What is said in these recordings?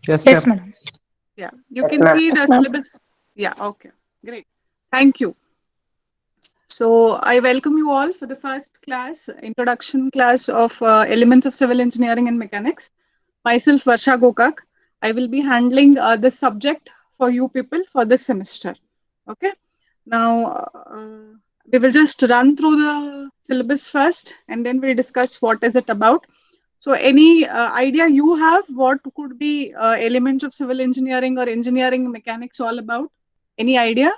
Yes, Yes, ma'am. madam. Yeah, you Yes, can ma'am. see Yes, the ma'am. syllabus. Yeah, okay, great. Thank you. So I welcome you all for the first class, introduction class of Elements of Civil Engineering and Mechanics. Myself, Varsha Gokak. I will be handling this subject for you people for this semester. Okay. Now, we will just run through the syllabus first and then we'll discuss what is it about. So, any idea you have what could be elements of civil engineering or engineering mechanics all about? Any idea?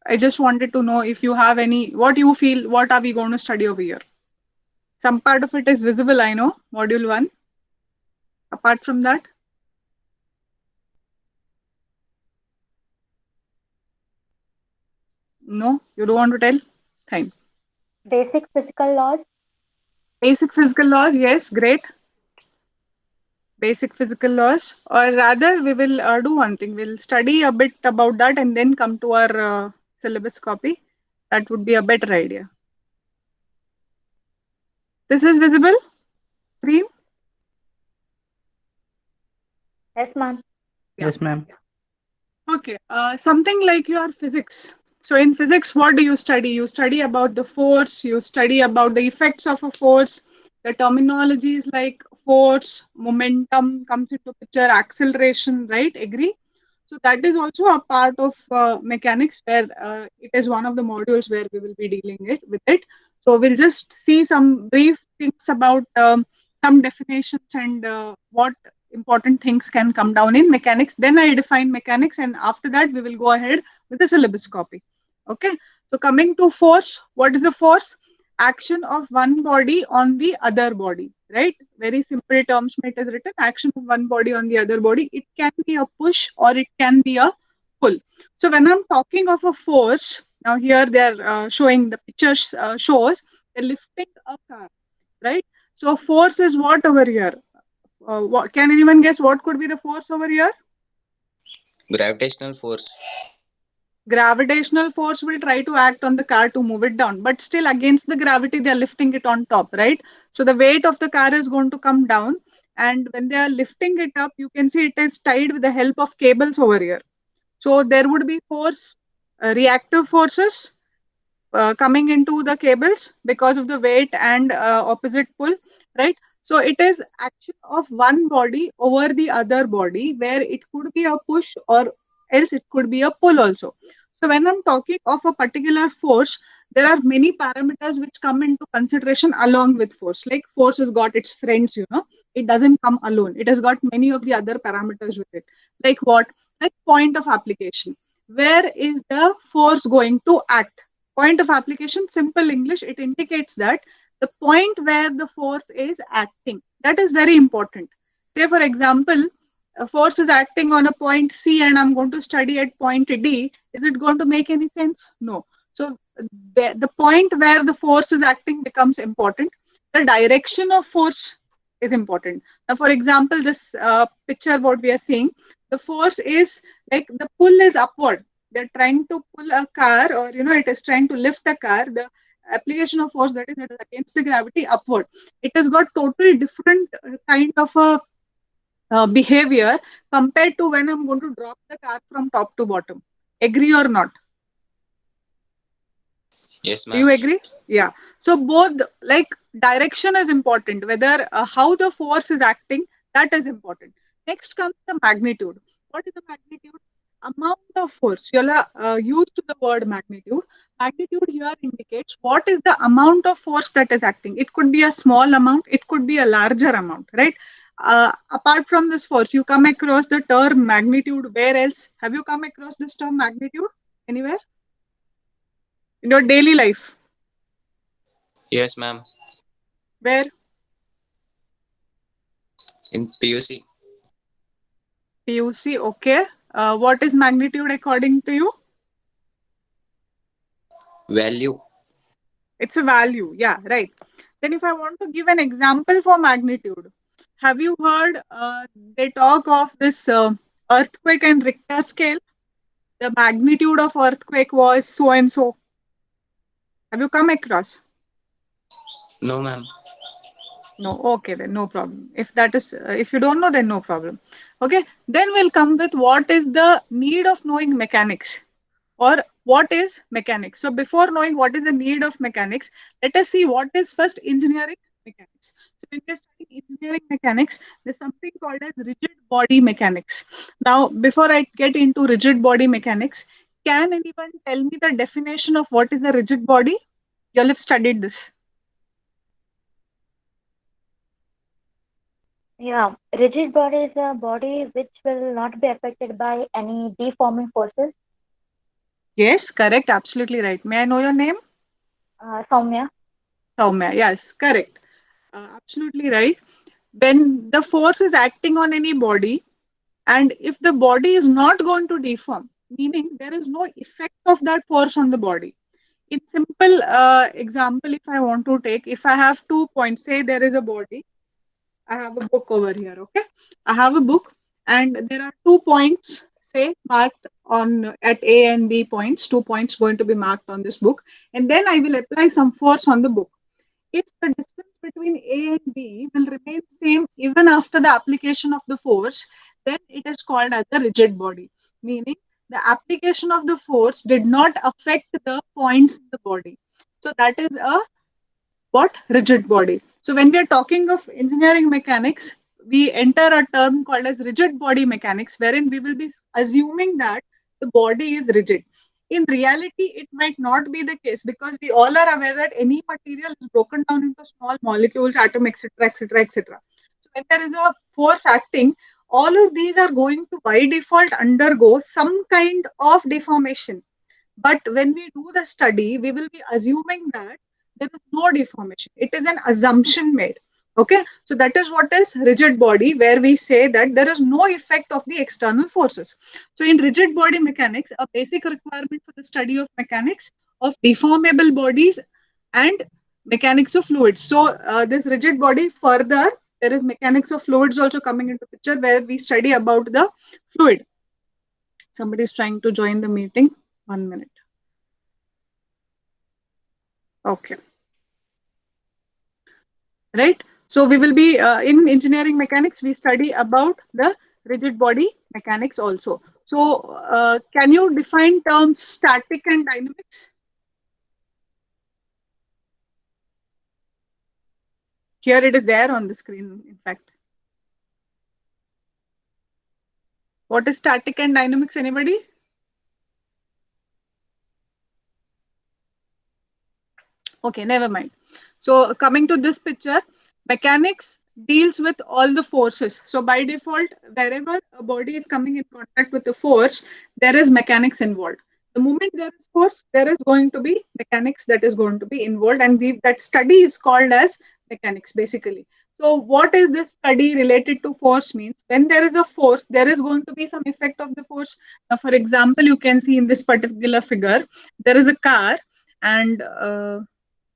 I just wanted to know if you have any, what you feel, what are we going to study over here? Some part of it is visible, I know, module one. Apart from that, no, you don't want to tell? Fine. Basic physical laws. Basic physical laws, yes, great. Basic physical laws, or rather, we will do one thing. We'll study a bit about that and then come to our syllabus copy. That would be a better idea. This is visible? Screen? Yes, ma'am. Yeah. Yes, ma'am. Okay, something like your physics. So in physics, what do you study? You study about the force, you study about the effects of a force. The terminologies like force, momentum comes into picture, acceleration, right? Agree? So that is also a part of mechanics where it is one of the modules where we will be dealing it with it. So we'll just see some brief things about some definitions and what important things can come down in mechanics. Then I define mechanics, and after that we will go ahead with the syllabus copy. Okay. So coming to force, what is the force? Action of one body on the other body, right? Very simple terms it is written, action of one body on the other body. It can be a push or it can be a pull. So when I'm talking of a force, now here they're showing the pictures shows they're lifting a car, right? So force is what over here? What, can anyone guess what could be the force over here? Gravitational force. Gravitational force will try to act on the car to move it down, but still against the gravity they are lifting it on top, right? So the weight of the car is going to come down, and when they are lifting it up you can see it is tied with the help of cables over here. So there would be force, reactive forces coming into the cables because of the weight and opposite pull, right? So it is action of one body over the other body where it could be a push or else it could be a pull also. So when I'm talking of a particular force, there are many parameters which come into consideration along with force. Like force has got its friends, it doesn't come alone. It has got many of the other parameters with it. Like what? Like point of application. Where is the force going to act? Point of application, simple English, it indicates that the point where the force is acting. That is very important. Say, for example, a force is acting on a point C and I'm going to study at point D. Is it going to make any sense? No. So, the point where the force is acting becomes important. The direction of force is important. Now, for example, this picture, what we are seeing, the force is like the pull is upward. They're trying to pull a car, or it is trying to lift a car. The application of force, that is, it is against the gravity upward. It has got totally different kind of a behavior compared to when I'm going to drop the car from top to bottom. Agree or not? Yes, Do you ma'am. agree? Yeah. So both, like, direction is important. Whether how the force is acting, that is important. Next comes the magnitude. What is the magnitude? Amount of force. You'll used to the word magnitude. Magnitude here indicates what is the amount of force that is acting. It could be a small amount. It could be a larger amount, right? Apart from this force, you come across the term magnitude. Where else have you come across this term magnitude? Anywhere in your daily life? Yes, ma'am. Where? In PUC, PUC, okay. What is magnitude according to you? value. It's a value. Yeah, right. Then, if I want to give an example for magnitude, have you heard they talk of this earthquake and Richter scale? The magnitude of earthquake was so and so. Have you come across? No, ma'am. No, okay, then no problem. If that is, if you don't know, then no problem. Okay, then we'll come with what is the need of knowing mechanics, or what is mechanics. So before knowing what is the need of mechanics, let us see what is first engineering mechanics. So when we're studying engineering mechanics, there's something called as rigid body mechanics. Now, before I get into rigid body mechanics, can anyone tell me the definition of what is a rigid body? You all have studied this. Yeah, rigid body is a body which will not be affected by any deforming forces. Yes, correct, absolutely right. May I know your name? Soumya. Soumya. Yes, correct. Absolutely right. When the force is acting on any body, and if the body is not going to deform, meaning there is no effect of that force on the body. In simple example, if I want to take, if I have 2 points, say there is a body, I have a book over here, okay? I have a book, and there are 2 points, say, marked on at A and B points, 2 points going to be marked on this book, and then I will apply some force on the book. If the distance between A and B will remain same even after the application of the force, then it is called as a rigid body, meaning the application of the force did not affect the points in the body. So that is a what? Rigid body. So when we are talking of engineering mechanics, we enter a term called as rigid body mechanics, wherein we will be assuming that the body is rigid. In reality, it might not be the case, because we all are aware that any material is broken down into small molecules, atom, etc., etc., etc. So when there is a force acting, all of these are going to by default undergo some kind of deformation. But when we do the study, we will be assuming that there is no deformation. It is an assumption made. Okay, so that is what is rigid body, where we say that there is no effect of the external forces. So, in rigid body mechanics, a basic requirement for the study of mechanics of deformable bodies and mechanics of fluids. So, this rigid body further, there is mechanics of fluids also coming into picture, where we study about the fluid. Somebody is trying to join the meeting. 1 minute. Okay. Right. So we will be in engineering mechanics, we study about the rigid body mechanics also. So can you define terms static and dynamics? Here it is there on the screen, in fact. What is static and dynamics, anybody? Okay, never mind. So coming to this picture, mechanics deals with all the forces. So by default, wherever a body is coming in contact with the force, there is mechanics involved. The moment there is force, there is going to be mechanics that is going to be involved, and that study is called as mechanics basically. So what is this study related to force means? When there is a force, there is going to be some effect of the force. Now, for example, you can see in this particular figure, there is a car, and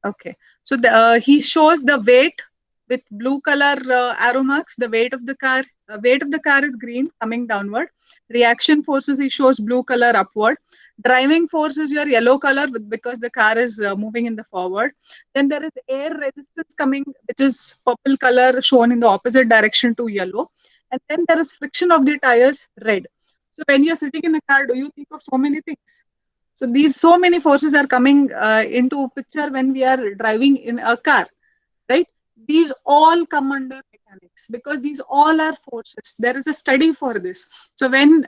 okay. So he shows the weight with blue color arrow marks. The weight of the car is green coming downward. Reaction forces, he shows blue color upward. Driving force is your yellow color because the car is moving in the forward. Then there is air resistance coming, which is purple color shown in the opposite direction to yellow. And then there is friction of the tires, red. So when you're sitting in a car, do you think of so many things? So these so many forces are coming into picture when we are driving in a car, right? These all come under mechanics because these all are forces. There is a study for this. So when,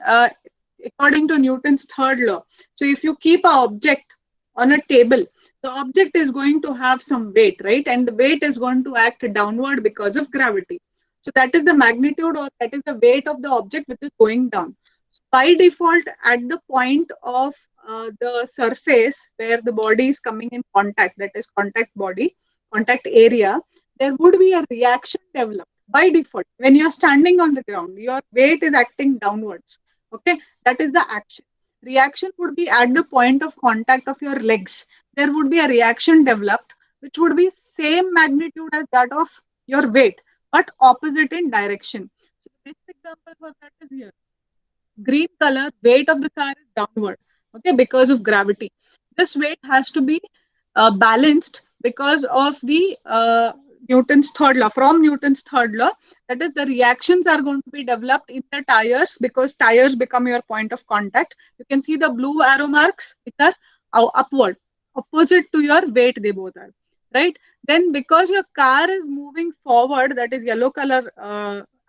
according to Newton's third law, so if you keep an object on a table, the object is going to have some weight, right? And the weight is going to act downward because of gravity. So that is the magnitude, or that is the weight of the object which is going down. By default, at the point of the surface where the body is coming in contact, that is contact body, contact area, there would be a reaction developed by default. When you're standing on the ground, your weight is acting downwards. Okay, that is the action. Reaction would be at the point of contact of your legs. There would be a reaction developed which would be same magnitude as that of your weight, but opposite in direction. So the best example for that is here. Green color, weight of the car is downward, okay, because of gravity. This weight has to be balanced because of the Newton's third law. From Newton's third law, that is, the reactions are going to be developed in the tires because tires become your point of contact. You can see the blue arrow marks, which are upward, opposite to your weight, they both are, right? Then because your car is moving forward, that is yellow color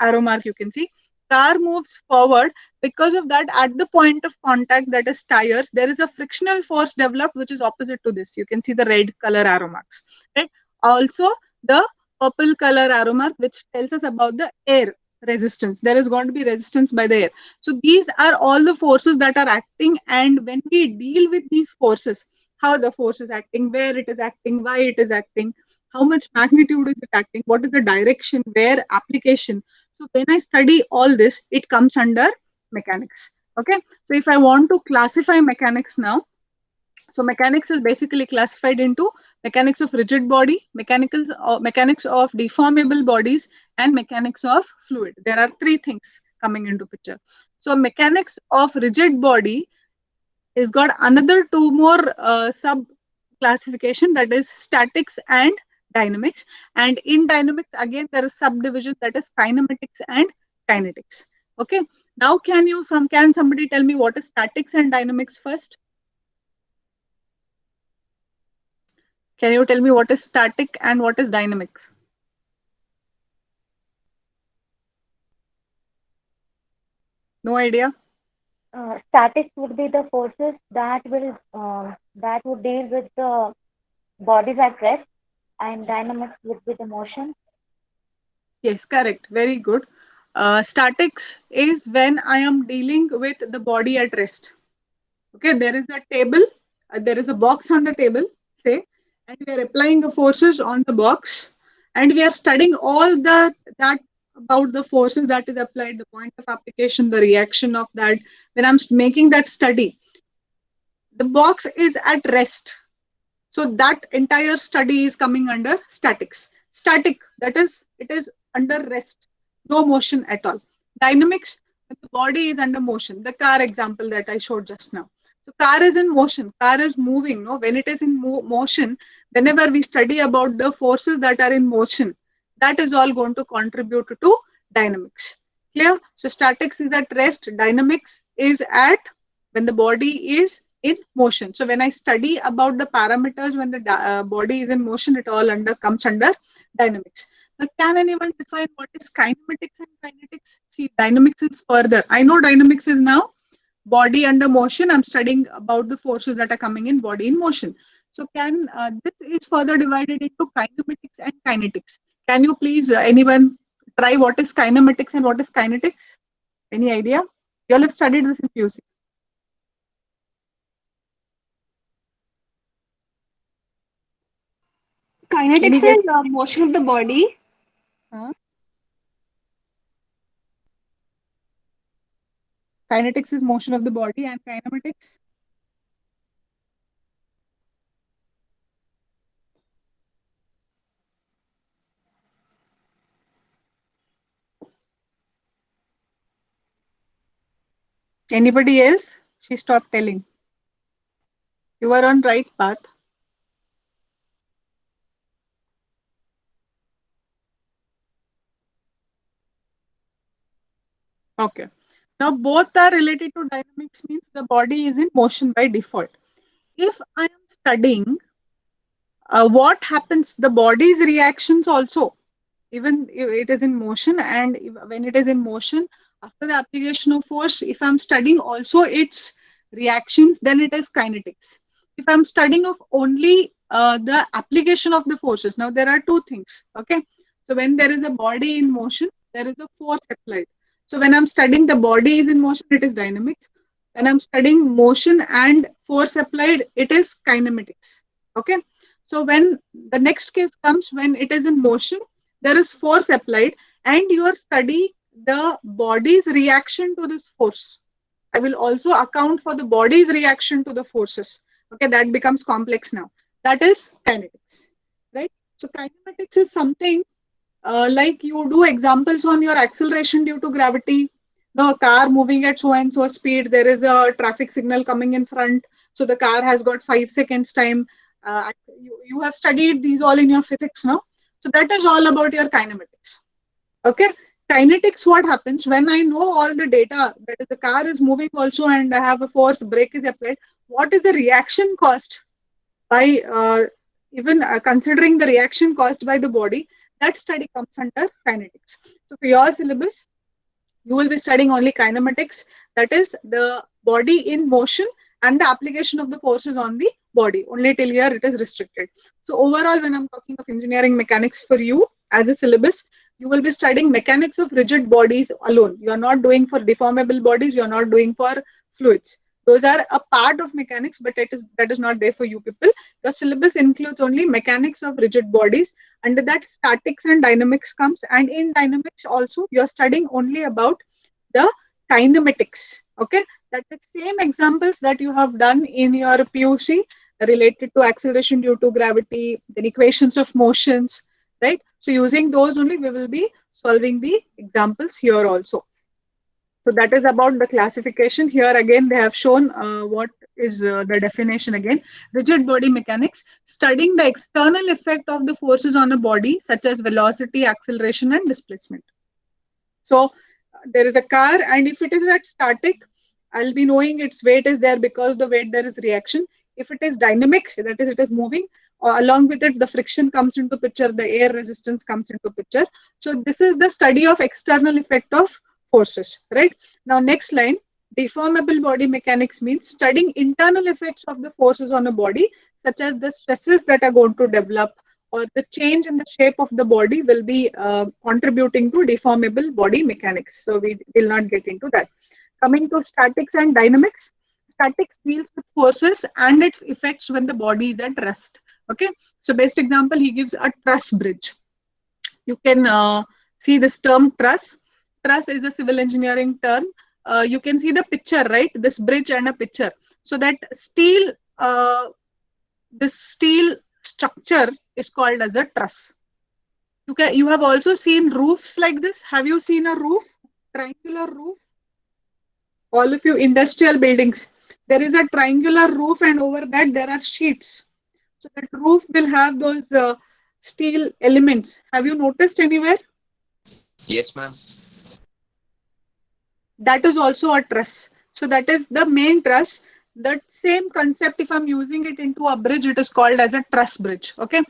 arrow mark, you can see, car moves forward. Because of that, at the point of contact, that is tires, there is a frictional force developed which is opposite to this. You can see the red color arrow marks, right? Also, the purple color arrow mark, which tells us about the air resistance. There is going to be resistance by the air. So these are all the forces that are acting, and when we deal with these forces, how the force is acting, where it is acting, why it is acting, how much magnitude is it acting, what is the direction, where, application. So when I study all this, it comes under mechanics. Okay. So if I want to classify mechanics now, so mechanics is basically classified into mechanics of rigid body, mechanics of deformable bodies, and mechanics of fluid. There are three things coming into picture. So mechanics of rigid body is got another two more sub classification, that is statics and dynamics. And in dynamics, again, there is subdivision, that is kinematics and kinetics. Okay. Now, can somebody tell me what is statics and dynamics first? Can you tell me what is static and what is dynamics? No idea? Statics would be the forces that would deal with the bodies at rest, and dynamics would be the motion. Yes, correct. Very good. Statics is when I am dealing with the body at rest. Okay, there is a table, there is a box on the table, say, and we are applying the forces on the box, and we are studying all that about the forces that is applied, the point of application, the reaction of that. When I'm making that study, the box is at rest. So that entire study is coming under statics. Static, that is, it is under rest, no motion at all. Dynamics, the body is under motion. The car example that I showed just now. So car is in motion, car is moving. No, when it is in motion, whenever we study about the forces that are in motion, that is all going to contribute to dynamics. Clear? So statics is at rest, dynamics is at when the body is in motion. So when I study about the parameters when the body is in motion, it all comes under dynamics. Now, can anyone define what is kinematics and kinetics? See, dynamics is further. I know dynamics is now body under motion. I'm studying about the forces that are coming in body in motion. So this is further divided into kinematics and kinetics. Can you please, anyone try what is kinematics and what is kinetics? Any idea? You all have studied this in PUC. Kinetics is motion of the body. Kinetics is motion of the body, and kinematics? Anybody else? She stopped telling. You are on right path. Okay. Now both are related to dynamics, means the body is in motion by default. If I am studying what happens, the body's reactions also, even if it is in motion, and when it is in motion, after the application of force, if I'm studying also its reactions, then it is kinetics. If I'm studying of only the application of the forces, now there are two things. Okay. So when there is a body in motion, there is a force applied. So when I'm studying the body is in motion, it is dynamics. When I'm studying motion and force applied, it is kinematics. Okay. So when the next case comes, when it is in motion, there is force applied, and you are studying the body's reaction to this force. I will also account for the body's reaction to the forces. Okay, that becomes complex now. That is kinetics, right? So kinematics is something like you do examples on your acceleration due to gravity. Now, a car moving at so and so speed, there is a traffic signal coming in front. So the car has got 5 seconds time. You have studied these all in your physics, no? So that is all about your kinematics. Okay. Kinetics, what happens when I know all the data, that is the car is moving also and I have a force, brake is applied, what is the reaction caused by even considering the reaction caused by the body, that study comes under kinetics. So for your syllabus, you will be studying only kinematics, that is the body in motion and the application of the forces on the body. Only till here it is restricted. So overall, when I'm talking of engineering mechanics for you as a syllabus, you will be studying mechanics of rigid bodies alone. You are not doing for deformable bodies, you are not doing for fluids. Those are a part of mechanics, but that is not there for you people. The syllabus includes only mechanics of rigid bodies. Under that, statics and dynamics comes, and in dynamics also you're studying only about the kinematics. Okay, that the same examples that you have done in your PUC related to acceleration due to gravity, then equations of motions, right? So using those only we will be solving the examples here also. So that is about the classification. Here again they have shown what is the definition again. Rigid body mechanics, studying the external effect of the forces on a body such as velocity, acceleration and displacement. So there is a car, and if it is at static, I'll be knowing its weight is there because of the weight there is reaction. If it is dynamics, that is it is moving, along with it the friction comes into picture, the air resistance comes into picture. So this is the study of external effect of forces, right? Now next line, deformable body mechanics means studying internal effects of the forces on a body, such as the stresses that are going to develop or the change in the shape of the body will be contributing to deformable body mechanics. So we will not get into that. Coming to statics and dynamics, statics deals with forces and its effects when the body is at rest. Okay, so best example he gives a truss bridge. You can see this term truss. Truss is a civil engineering term. You can see the picture, right? This bridge and a picture. So that steel, this steel structure is called as a truss. You have also seen roofs like this. Have you seen a roof? Triangular roof? All of you industrial buildings. There is a triangular roof and over that there are sheets. So that roof will have those steel elements. Have you noticed anywhere? Yes, ma'am. That is also a truss. So that is the main truss. That same concept, if I'm using it into a bridge, it is called as a truss bridge. Okay.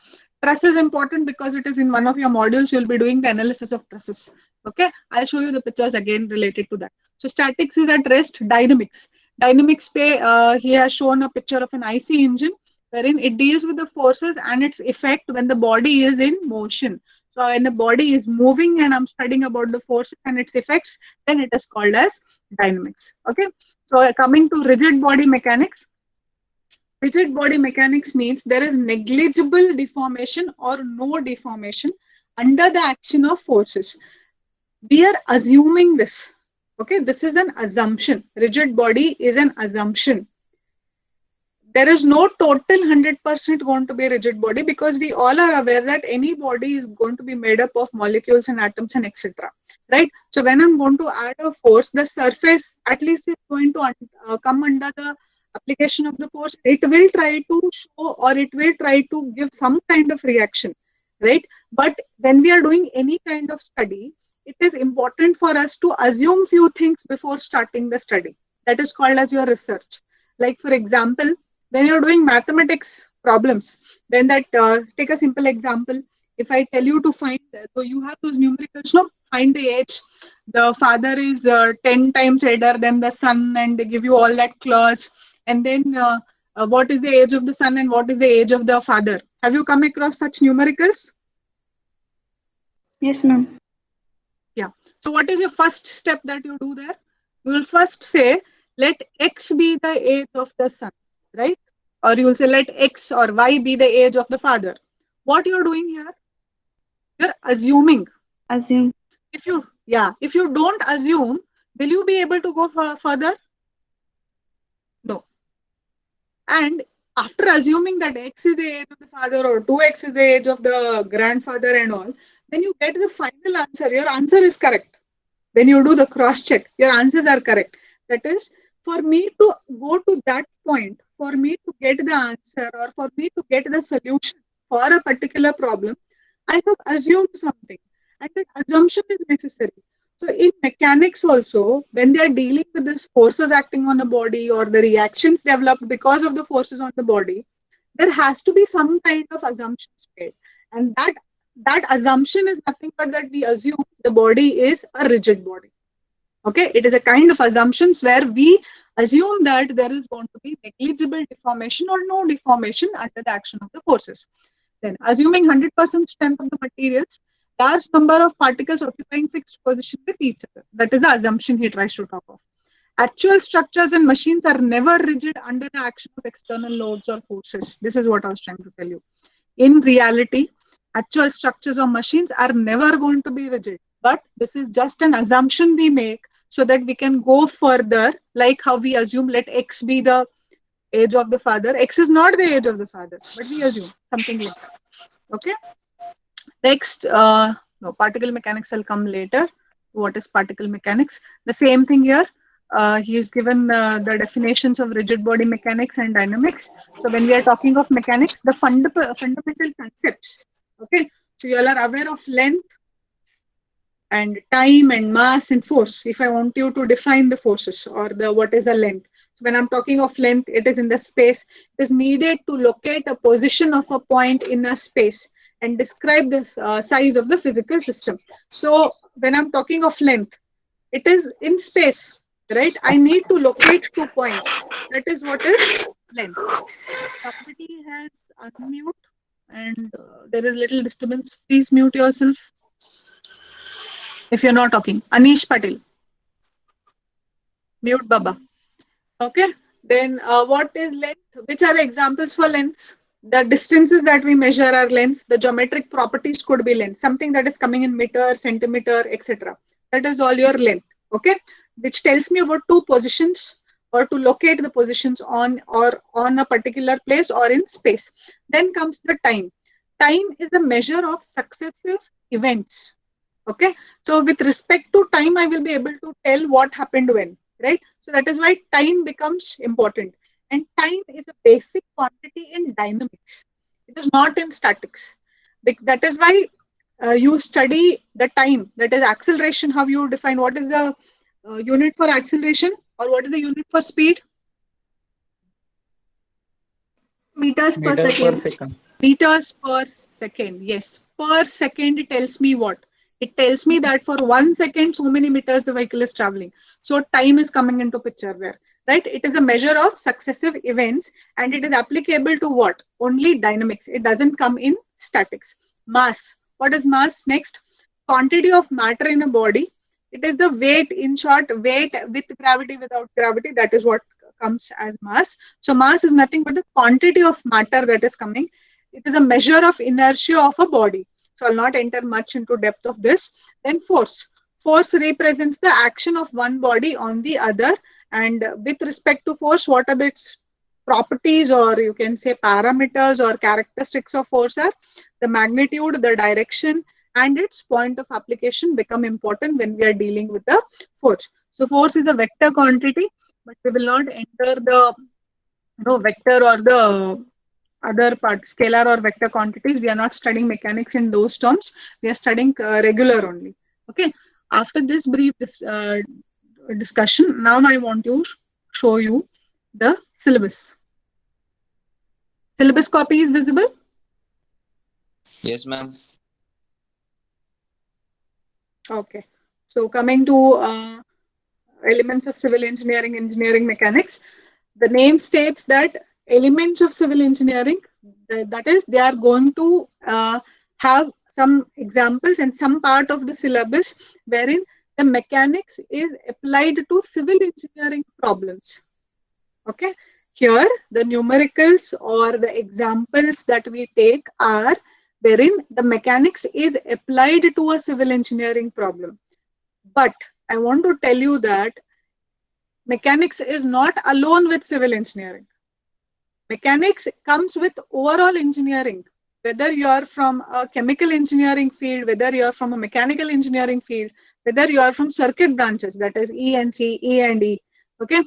Truss is important because it is in one of your modules. You'll be doing the analysis of trusses. Okay. I'll show you the pictures again related to that. So statics is at rest. Dynamics. Dynamics he has shown a picture of an IC engine wherein it deals with the forces and its effect when the body is in motion. So when the body is moving and I'm studying about the forces and its effects, then it is called as dynamics. Okay. So coming to rigid body mechanics. Rigid body mechanics means there is negligible deformation or no deformation under the action of forces. We are assuming this. Okay. This is an assumption. Rigid body is an assumption. There is no total 100% going to be rigid body because we all are aware that any body is going to be made up of molecules and atoms and etc. Right? So when I'm going to add a force, the surface at least is going to come under the application of the force. It will try to show or it will try to give some kind of reaction. Right? But when we are doing any kind of study, it is important for us to assume few things before starting the study. That is called as your research. Like for example, when you're doing mathematics problems, when that, take a simple example, if I tell you to find, so you have those numericals, no? Find the age, the father is 10 times elder than the son and they give you all that clause. And then what is the age of the son and what is the age of the father? Have you come across such numericals? Yes, ma'am. Yeah. So what is your first step that you do there? You will first say, let X be the age of the son, right? Or you will say, let X or Y be the age of the father. What you're doing here? You're assuming. Assume. If you don't assume, will you be able to go further? No. And after assuming that X is the age of the father or 2X is the age of the grandfather and all, when you get the final answer, your answer is correct. When you do the cross check, your answers are correct. That is, for me to go to that point, for me to get the answer or for me to get the solution for a particular problem, I have assumed something, and that assumption is necessary. So in mechanics also, when they are dealing with these forces acting on a body or the reactions developed because of the forces on the body, there has to be some kind of assumptions made, and that assumption is nothing but that we assume the body is a rigid body. Okay, it is a kind of assumptions where we assume that there is going to be negligible deformation or no deformation under the action of the forces. Then, assuming 100% strength of the materials, large number of particles occupying fixed position with each other. That is the assumption he tries to talk of. Actual structures and machines are never rigid under the action of external loads or forces. This is what I was trying to tell you. In reality, actual structures or machines are never going to be rigid. But this is just an assumption we make so that we can go further, like how we assume let X be the age of the father. X is not the age of the father, but we assume something like that. Okay. Next, no, particle mechanics will come later. What is particle mechanics? The same thing here. He is given the definitions of rigid body mechanics and dynamics. So when we are talking of mechanics, the fundamental concepts. Okay. So you all are aware of length and time and mass and force. If I want you to define the forces or the what is a length. So when I'm talking of length, it is in the space. It is needed to locate a position of a point in a space and describe the size of the physical system. So when I'm talking of length, it is in space, right? I need to locate 2 points. That is what is length. Somebody has unmute and there is little disturbance. Please mute yourself if you're not talking. Anish Patil. Mute Baba. Okay. Then what is length? Which are the examples for lengths? The distances that we measure are lengths. The geometric properties could be length. Something that is coming in meter, centimeter, etc. That is all your length. Okay. Which tells me about two positions or to locate the positions on or on a particular place or in space. Then comes the time. Time is a measure of successive events. Okay. So with respect to time, I will be able to tell what happened when, right? So that is why time becomes important. And time is a basic quantity in dynamics. It is not in statics. That is why you study the time, that is acceleration, how you define what is the unit for acceleration or what is the unit for speed? Meters per Meter per second. second. Meters per second. Yes, per second tells me what? It tells me that for 1 second, so many meters the vehicle is traveling. So time is coming into picture there, right? It is a measure of successive events and it is applicable to what? Only dynamics. It doesn't come in statics. Mass. What is mass? Next, quantity of matter in a body. It is the weight, in short, weight with gravity, without gravity. That is what comes as mass. So mass is nothing but the quantity of matter that is coming. It is a measure of inertia of a body. So I'll not enter much into depth of this. Then force. Force represents the action of one body on the other. And with respect to force, what are its properties or you can say parameters or characteristics of force are? The magnitude, the direction, and its point of application become important when we are dealing with the force. So force is a vector quantity, but we will not enter the vector or the other parts, scalar or vector quantities. We are not studying mechanics in those terms. We are studying regular only. Okay. After this brief discussion, now I want to show you the syllabus. Syllabus copy is visible? Yes, ma'am. Okay. So coming to elements of civil engineering, engineering mechanics, the name states that elements of civil engineering, that is, they are going to have some examples and some part of the syllabus wherein the mechanics is applied to civil engineering problems. Okay. Here, the numericals or the examples that we take are wherein the mechanics is applied to a civil engineering problem. But I want to tell you that mechanics is not alone with civil engineering. Mechanics comes with overall engineering. Whether you are from a chemical engineering field, whether you are from a mechanical engineering field, whether you are from circuit branches, that is E&C, E&E, okay?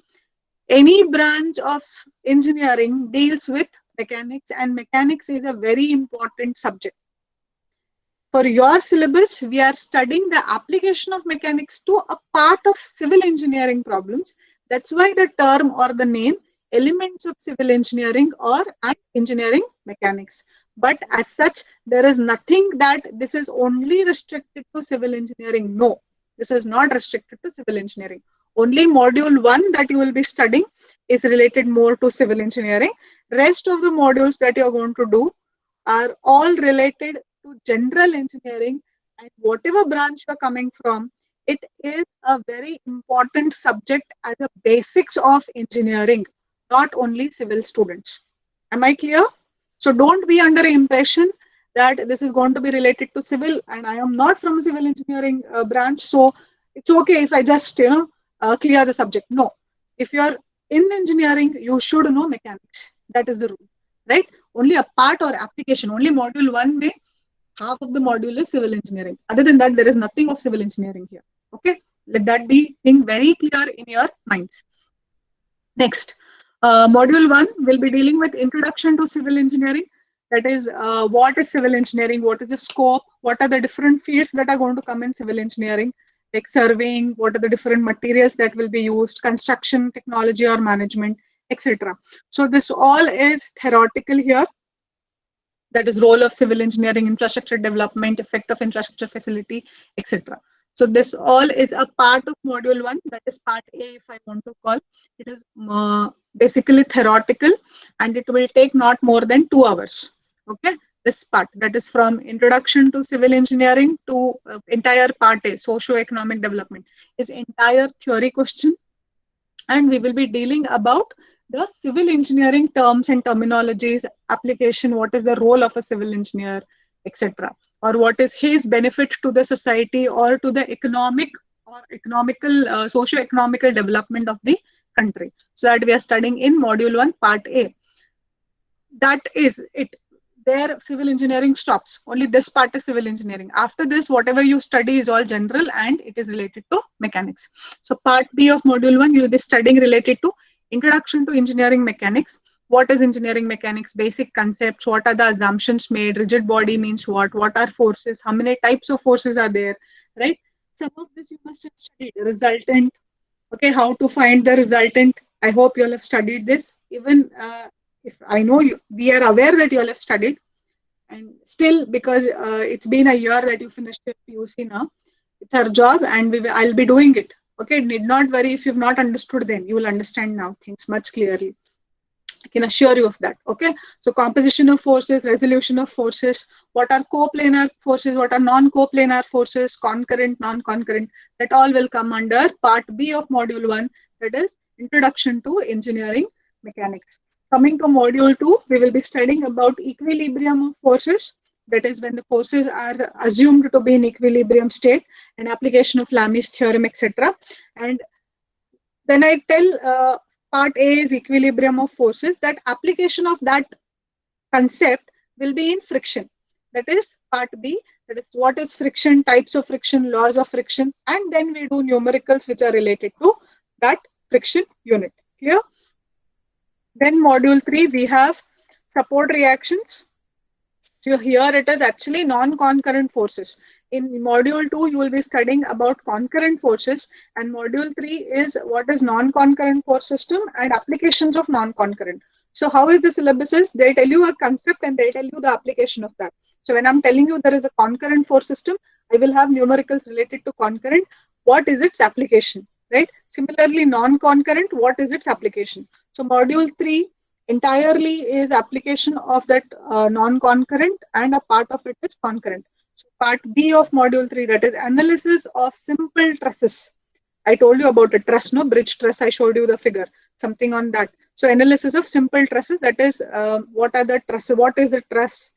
Any branch of engineering deals with mechanics, and mechanics is a very important subject. for your syllabus, we are studying the application of mechanics to a part of civil engineering problems. That's why the term or the name elements of civil engineering or engineering mechanics. But as such, there is nothing that this is only restricted to civil engineering. No, this is not restricted to civil engineering. Only module 1 that you will be studying is related more to civil engineering. Rest of the modules that you're going to do are all related to general engineering, and whatever branch you're coming from, it is a very important subject as a basics of engineering, not only civil students. Am I clear? So don't be under impression that this is going to be related to civil, and I am not from a civil engineering branch, so it's okay if I just clear the subject. No, if you're in engineering, you should know mechanics. That is the rule, right? Only a part or application, only module 1 may half of the module is civil engineering. Other than that, there is nothing of civil engineering here. Okay, let that be thing very clear in your minds. Next, module 1 will be dealing with introduction to civil engineering. That is, what is civil engineering? What is the scope? What are the different fields that are going to come in civil engineering? Like surveying, what are the different materials that will be used, construction, technology or management, etc. So this all is theoretical here. That is role of civil engineering, infrastructure development, effect of infrastructure facility, etc. So this all is a part of module 1, that is part A if I want to call. It is basically theoretical and it will take not more than 2 hours. Okay, this part, that is from introduction to civil engineering to entire part A, socio-economic development, is entire theory question, and we will be dealing about the civil engineering terms and terminologies, application, what is the role of a civil engineer, etc. Or what is his benefit to the society or to the economic or economical, socio-economical development of the country. So that we are studying in module 1, part A. That is it. There civil engineering stops. Only this part is civil engineering. After this, whatever you study is all general and it is related to mechanics. So part B of module 1, you will be studying related to introduction to engineering mechanics. What is engineering mechanics? Basic concepts. What are the assumptions made? Rigid body means what? What are forces? How many types of forces are there? Right? Some of this you must have studied. Resultant. Okay, how to find the resultant? I hope you all have studied this. Even if I know you, we are aware that you all have studied, and still because it's been a year that you finished your PUC now, it's our job and I'll be doing it. Okay, need not worry if you've not understood then. You will understand now things much clearly. I can assure you of that. Okay, so composition of forces, resolution of forces, what are coplanar forces, what are non-coplanar forces, concurrent, non-concurrent, that all will come under part B of module 1, that is introduction to engineering mechanics. Coming to module 2, we will be studying about equilibrium of forces. That is when the forces are assumed to be in equilibrium state, and application of Lami's theorem, etc. And when I tell part A is equilibrium of forces, that application of that concept will be in friction. That is part B. That is what is friction, types of friction, laws of friction, and then we do numericals which are related to that friction unit. Clear? Then module 3, we have support reactions. So here it is actually non-concurrent forces. In module 2, you will be studying about concurrent forces, and module 3 is what is non-concurrent force system and applications of non-concurrent. So how is the syllabus? They tell you a concept and they tell you the application of that. So when I'm telling you there is a concurrent force system, I will have numericals related to concurrent. What is its application, right? Similarly, non-concurrent, what is its application? So module 3 entirely is application of that non-concurrent, and a part of it is concurrent. So part B of module 3, that is analysis of simple trusses. I told you about a truss, no? Bridge truss, I showed you the figure, something on that. So analysis of simple trusses, that is what are the trusses, what is the truss,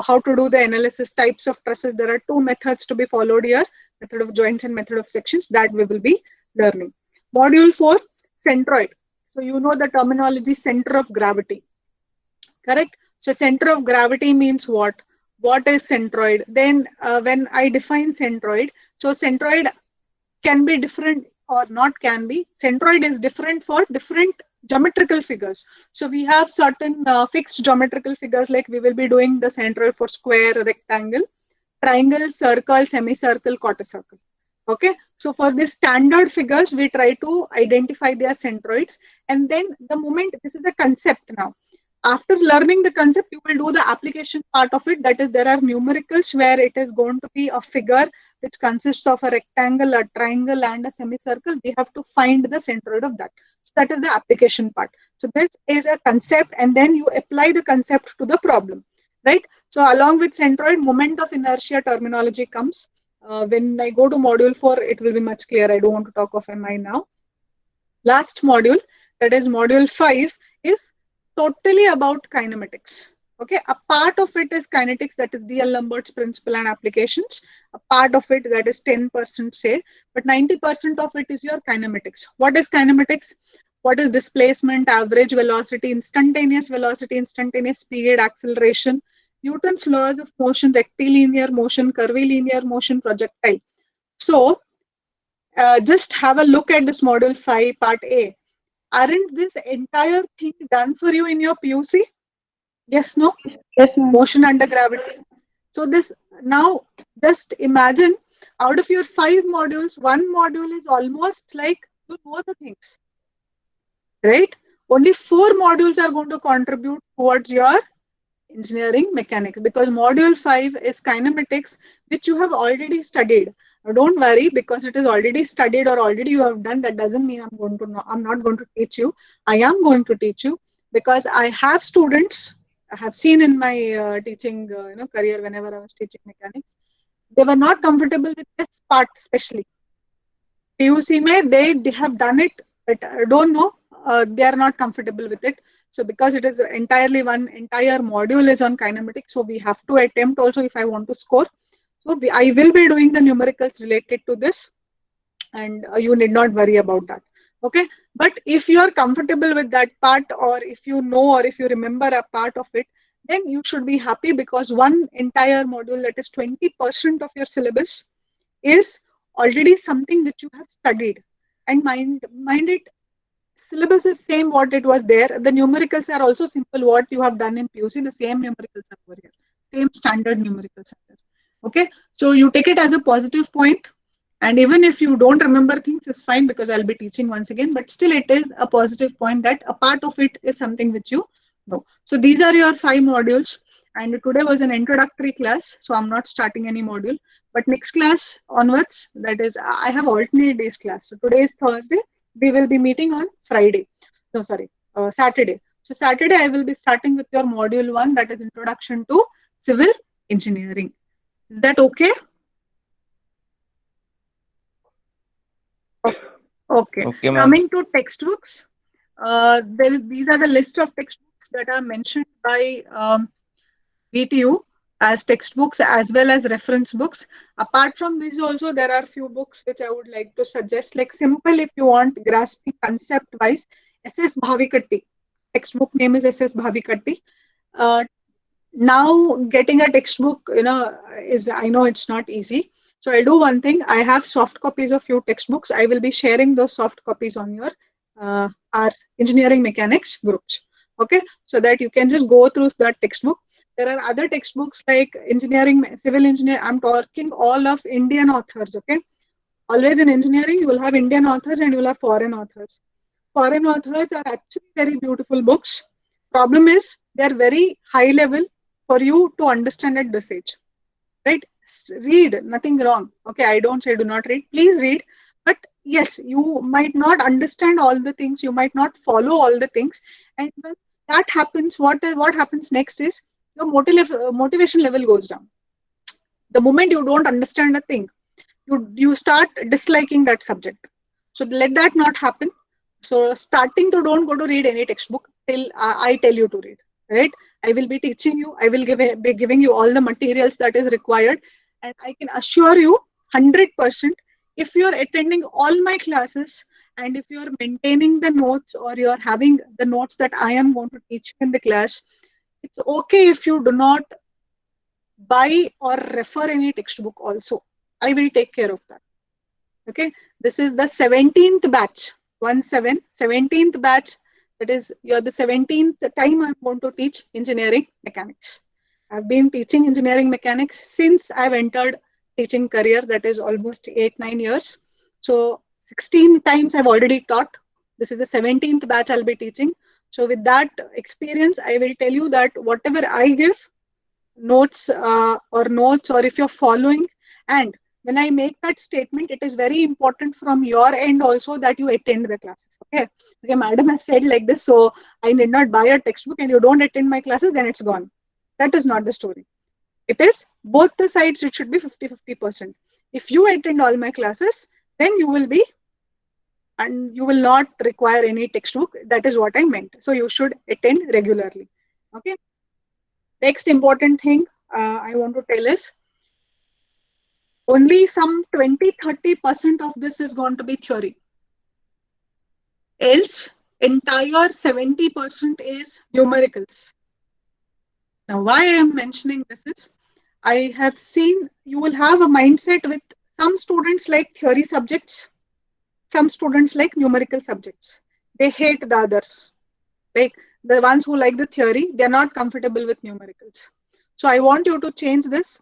how to do the analysis, types of trusses. There are 2 methods to be followed here, method of joints and method of sections, that we will be learning. Module 4, centroid. So you know the terminology center of gravity, correct? So center of gravity means what? What is centroid? Then when I define centroid, so centroid can be different or not can be. Centroid is different for different geometrical figures. So we have certain fixed geometrical figures, like we will be doing the centroid for square, rectangle, triangle, circle, semicircle, quarter circle. Okay, so for these standard figures, we try to identify their centroids, and then the moment, this is a concept now. After learning the concept, you will do the application part of it. That is, there are numericals where it is going to be a figure which consists of a rectangle, a triangle, and a semicircle. We have to find the centroid of that. So that is the application part. So this is a concept, and then you apply the concept to the problem, right? So along with centroid, moment of inertia terminology comes. When I go to module 4, it will be much clearer. I don't want to talk of MI now. Last module, that is module 5, is totally about kinematics. Okay, a part of it is kinetics, that is D.L. Lambert's principle and applications. A part of it, that is 10% say, but 90% of it is your kinematics. What is kinematics? What is displacement, average velocity, instantaneous speed, acceleration, Newton's laws of motion, rectilinear motion, curvilinear motion, projectile. So just have a look at this module 5, part A. Aren't this entire thing done for you in your PUC? Yes, no? Yes, ma'am. Motion under gravity. So this, now just imagine, out of your 5 modules, 1 module is almost like you know the things, right? Only 4 modules are going to contribute towards your engineering mechanics, because module 5 is kinematics, which you have already studied. Now don't worry, because it is already studied or already you have done, that doesn't mean I'm not going to teach you. I am going to teach you, because I have students, I have seen in my teaching career, whenever I was teaching mechanics, they were not comfortable with this part, especially PUC mein, they have done it, but I don't know, they are not comfortable with it. So because it is entirely one entire module is on kinematics, so we have to attempt also if I want to score. So I will be doing the numericals related to this, and you need not worry about that. Okay, but if you are comfortable with that part, or if you know, or if you remember a part of it, then you should be happy, because one entire module, that is 20% of your syllabus, is already something which you have studied. And mind it, syllabus is same what it was there. The numericals are also simple what you have done in PUC. The same numericals are over here. Same standard numericals are there. Okay, so you take it as a positive point. And even if you don't remember things, it's fine, because I'll be teaching once again. But still, it is a positive point that a part of it is something which you know. So these are your 5 modules. And today was an introductory class, so I'm not starting any module. But next class onwards, that is, I have alternate days class. So today is Thursday. We will be meeting on Friday. No, sorry, Saturday. So Saturday, I will be starting with your module 1, that is Introduction to Civil Engineering. Is that okay? Okay. Okay, ma'am. Coming to textbooks, these are the list of textbooks that are mentioned by VTU as textbooks as well as reference books. Apart from these also, there are few books which I would like to suggest, like simple if you want grasping concept wise, SS Bhavikatti. Textbook name is SS Bhavikatti. Now getting a textbook, I know it's not easy. So I'll do one thing. I have soft copies of few textbooks. I will be sharing those soft copies on your our engineering mechanics groups. Okay, so that you can just go through that textbook. There are other textbooks like engineering, civil engineer. I'm talking all of Indian authors. Okay, always in engineering you will have Indian authors and you will have foreign authors. Foreign authors are actually very beautiful books. Problem is they're very high level for you to understand at this age, right? Read, nothing wrong. Okay, I don't say do not read. Please read. But yes, you might not understand all the things. You might not follow all the things. And when that happens, what happens next is your motivation level goes down. The moment you don't understand a thing, you start disliking that subject. So let that not happen. So starting to don't go to read any textbook till I tell you to read, right? I will be teaching you. I will be giving you all the materials that is required. And I can assure you 100%, if you are attending all my classes and if you are maintaining the notes or you are having the notes that I am going to teach you in the class, it's okay if you do not buy or refer any textbook also. I will take care of that. Okay, this is the 17th batch, 17th batch. That is, you're the 17th time I'm going to teach engineering mechanics. I've been teaching engineering mechanics since I've entered teaching career, that is almost 8-9 years. So 16 times I've already taught. This is the 17th batch I'll be teaching. So with that experience, I will tell you that whatever I give, notes or if you're following, and when I make that statement, it is very important from your end also that you attend the classes. Okay, madam has said like this, so I need not buy a textbook and you don't attend my classes, then it's gone. That is not the story. It is both the sides, it should be 50-50%. If you attend all my classes, then you will be, and you will not require any textbook. That is what I meant. So you should attend regularly. Okay. Next important thing I want to tell is only some 20-30% of this is going to be theory. Else, entire 70% is numericals. Now, why I am mentioning this is I have seen you will have a mindset with some students like theory subjects, some students like numerical subjects. They hate the others. Like the ones who like the theory, they're not comfortable with numericals. So I want you to change this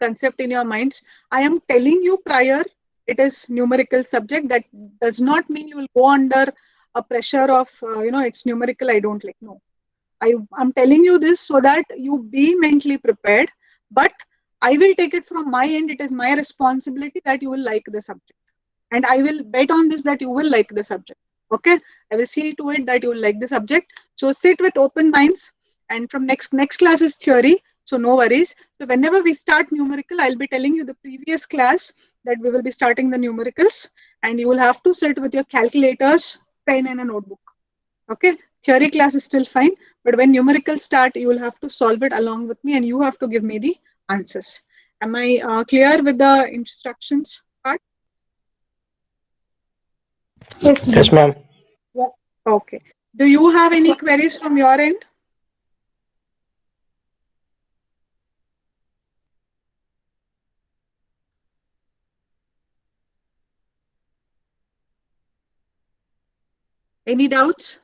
concept in your minds. I am telling you prior, it is numerical subject. That does not mean you will go under a pressure of, it's numerical, I don't like. No. I'm telling you this so that you be mentally prepared, but I will take it from my end. It is my responsibility that you will like the subject. And I will bet on this that you will like the subject. Okay, I will see to it that you will like the subject. So sit with open minds, and from next class is theory. So no worries. So whenever we start numerical, I'll be telling you the previous class that we will be starting the numericals, and you will have to sit with your calculators, pen, and a notebook. Okay, theory class is still fine, but when numericals start, you will have to solve it along with me, and you have to give me the answers. Am I clear with the instructions part? Yes, ma'am. Okay. Do you have any queries from your end? Any doubts?